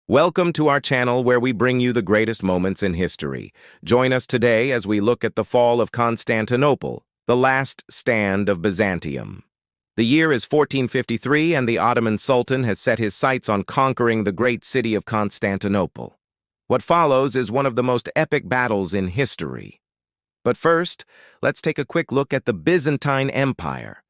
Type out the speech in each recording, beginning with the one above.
Welcome to our channel where we bring you the greatest moments in history. Join us today as we look at the fall of Constantinople, the last stand of Byzantium. The year is 1453 and the Ottoman Sultan has set his sights on conquering the great city of Constantinople. What follows is one of the most epic battles in history. But first, let's take a quick look at the Byzantine Empire.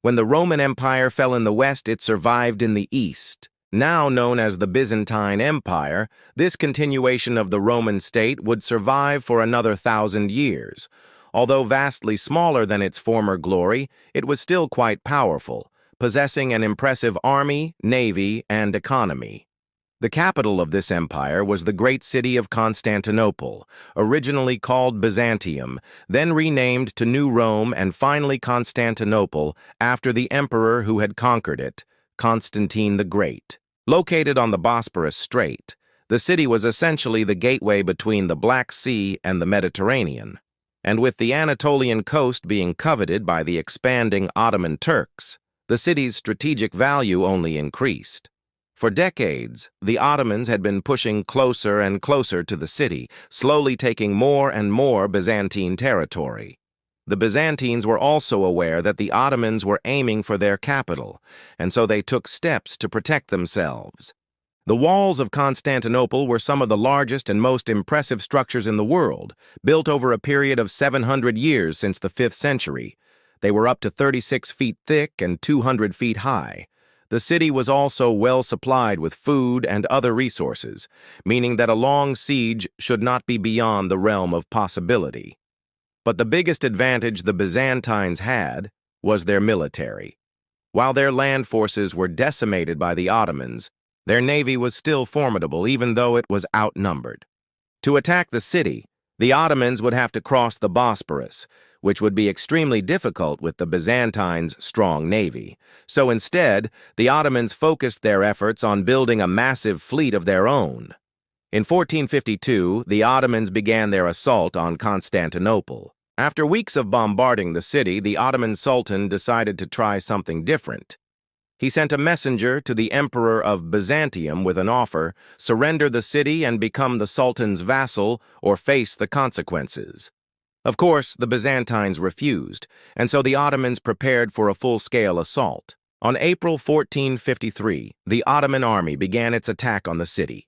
When the Roman Empire fell in the west, it survived in the east. Now known as the Byzantine Empire, this continuation of the Roman state would survive for another 1,000 years. Although vastly smaller than its former glory, it was still quite powerful, possessing an impressive army, navy, and economy. The capital of this empire was the great city of Constantinople, originally called Byzantium, then renamed to New Rome and finally Constantinople after the emperor who had conquered it, Constantine the Great. Located on the Bosporus Strait, the city was essentially the gateway between the Black Sea and the Mediterranean, and with the Anatolian coast being coveted by the expanding Ottoman Turks, the city's strategic value only increased. For decades, the Ottomans had been pushing closer and closer to the city, slowly taking more and more Byzantine territory. The Byzantines were also aware that the Ottomans were aiming for their capital, and so they took steps to protect themselves. The walls of Constantinople were some of the largest and most impressive structures in the world, built over a period of 700 years since the 5th century. They were up to 36 feet thick and 200 feet high. The city was also well supplied with food and other resources, meaning that a long siege should not be beyond the realm of possibility. But the biggest advantage the Byzantines had was their military. While their land forces were decimated by the Ottomans, their navy was still formidable even though it was outnumbered. To attack the city, the Ottomans would have to cross the Bosporus, which would be extremely difficult with the Byzantines' strong navy. So instead, the Ottomans focused their efforts on building a massive fleet of their own. In 1452, the Ottomans began their assault on Constantinople. After weeks of bombarding the city, the Ottoman Sultan decided to try something different. He sent a messenger to the Emperor of Byzantium with an offer: surrender the city and become the Sultan's vassal or face the consequences. Of course, the Byzantines refused, and so the Ottomans prepared for a full-scale assault. On April 1453, the Ottoman army began its attack on the city.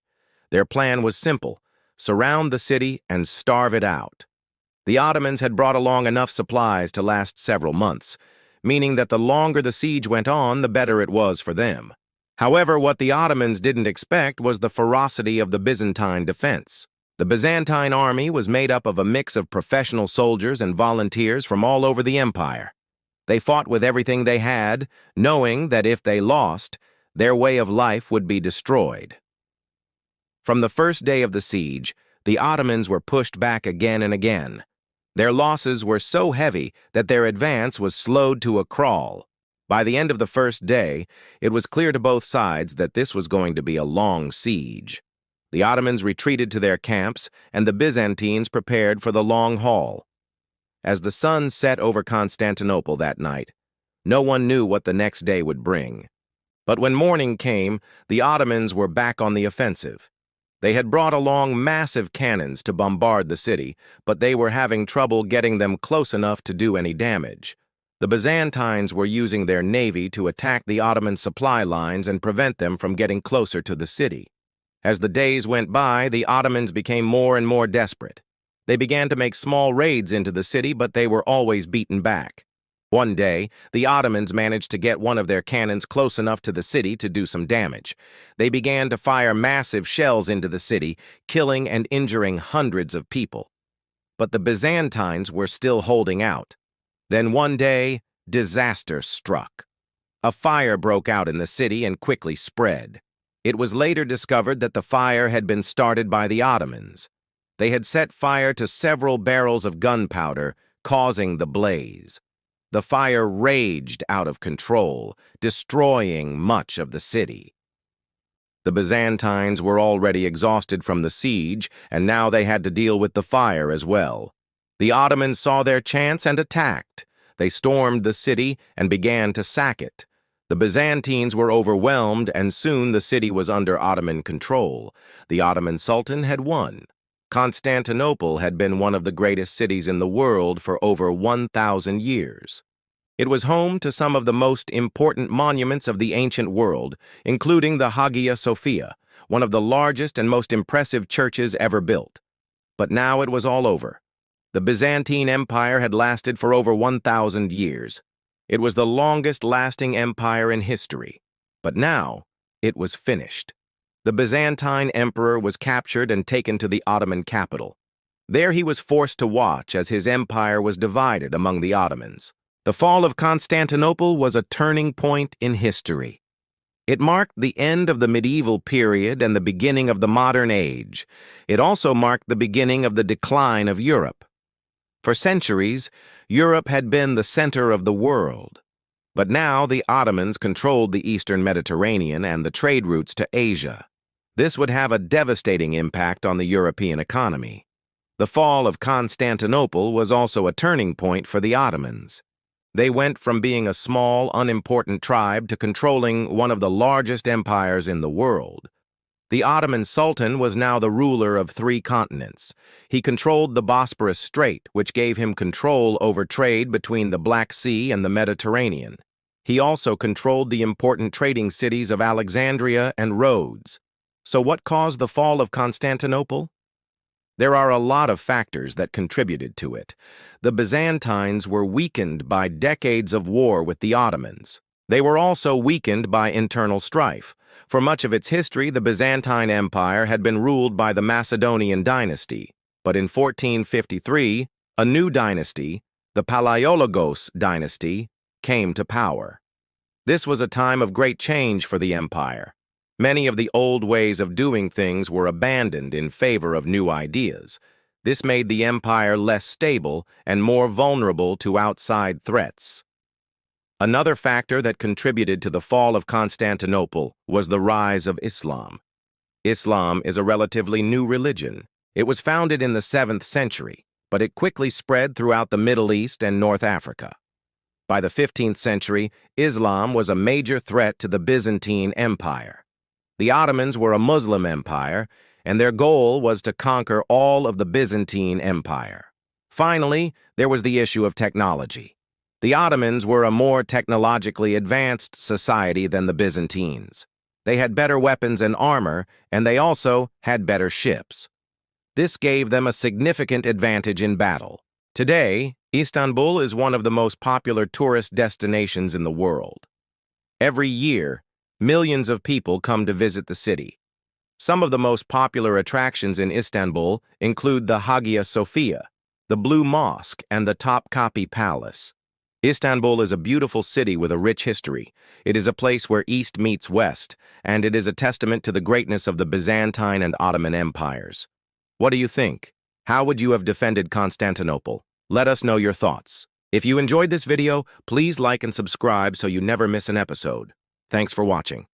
Their plan was simple: surround the city and starve it out. The Ottomans had brought along enough supplies to last several months, meaning that the longer the siege went on, the better it was for them. However, what the Ottomans didn't expect was the ferocity of the Byzantine defense. The Byzantine army was made up of a mix of professional soldiers and volunteers from all over the empire. They fought with everything they had, knowing that if they lost, their way of life would be destroyed. From the first day of the siege, the Ottomans were pushed back again and again. Their losses were so heavy that their advance was slowed to a crawl. By the end of the first day, it was clear to both sides that this was going to be a long siege. The Ottomans retreated to their camps, and the Byzantines prepared for the long haul. As the sun set over Constantinople that night, no one knew what the next day would bring. But when morning came, the Ottomans were back on the offensive. They had brought along massive cannons to bombard the city, but they were having trouble getting them close enough to do any damage. The Byzantines were using their navy to attack the Ottoman supply lines and prevent them from getting closer to the city. As the days went by, the Ottomans became more and more desperate. They began to make small raids into the city, but they were always beaten back. One day, the Ottomans managed to get one of their cannons close enough to the city to do some damage. They began to fire massive shells into the city, killing and injuring hundreds of people. But the Byzantines were still holding out. Then one day, disaster struck. A fire broke out in the city and quickly spread. It was later discovered that the fire had been started by the Ottomans. They had set fire to several barrels of gunpowder, causing the blaze. The fire raged out of control, destroying much of the city. The Byzantines were already exhausted from the siege, and now they had to deal with the fire as well. The Ottomans saw their chance and attacked. They stormed the city and began to sack it. The Byzantines were overwhelmed, and soon the city was under Ottoman control. The Ottoman Sultan had won. Constantinople had been one of the greatest cities in the world for over 1,000 years. It was home to some of the most important monuments of the ancient world, including the Hagia Sophia, one of the largest and most impressive churches ever built. But now it was all over. The Byzantine Empire had lasted for over 1,000 years. It was the longest-lasting empire in history. But now, it was finished. The Byzantine emperor was captured and taken to the Ottoman capital. There he was forced to watch as his empire was divided among the Ottomans. The fall of Constantinople was a turning point in history. It marked the end of the medieval period and the beginning of the modern age. It also marked the beginning of the decline of Europe. For centuries, Europe had been the center of the world. But now the Ottomans controlled the eastern Mediterranean and the trade routes to Asia. This would have a devastating impact on the European economy. The fall of Constantinople was also a turning point for the Ottomans. They went from being a small, unimportant tribe to controlling one of the largest empires in the world. The Ottoman Sultan was now the ruler of 3 continents. He controlled the Bosporus Strait, which gave him control over trade between the Black Sea and the Mediterranean. He also controlled the important trading cities of Alexandria and Rhodes. So what caused the fall of Constantinople? There are a lot of factors that contributed to it. The Byzantines were weakened by decades of war with the Ottomans. They were also weakened by internal strife. For much of its history, the Byzantine Empire had been ruled by the Macedonian dynasty. But in 1453, a new dynasty, the Palaiologos dynasty, came to power. This was a time of great change for the empire. Many of the old ways of doing things were abandoned in favor of new ideas. This made the empire less stable and more vulnerable to outside threats. Another factor that contributed to the fall of Constantinople was the rise of Islam. Islam is a relatively new religion. It was founded in the 7th century, but it quickly spread throughout the Middle East and North Africa. By the 15th century, Islam was a major threat to the Byzantine Empire. The Ottomans were a Muslim empire, and their goal was to conquer all of the Byzantine Empire. Finally, there was the issue of technology. The Ottomans were a more technologically advanced society than the Byzantines. They had better weapons and armor, and they also had better ships. This gave them a significant advantage in battle. Today, Istanbul is one of the most popular tourist destinations in the world. Every year, millions of people come to visit the city. Some of the most popular attractions in Istanbul include the Hagia Sophia, the Blue Mosque, and the Topkapi Palace. Istanbul is a beautiful city with a rich history. It is a place where East meets West, and it is a testament to the greatness of the Byzantine and Ottoman empires. What do you think? How would you have defended Constantinople? Let us know your thoughts. If you enjoyed this video, please like and subscribe so you never miss an episode. Thanks for watching.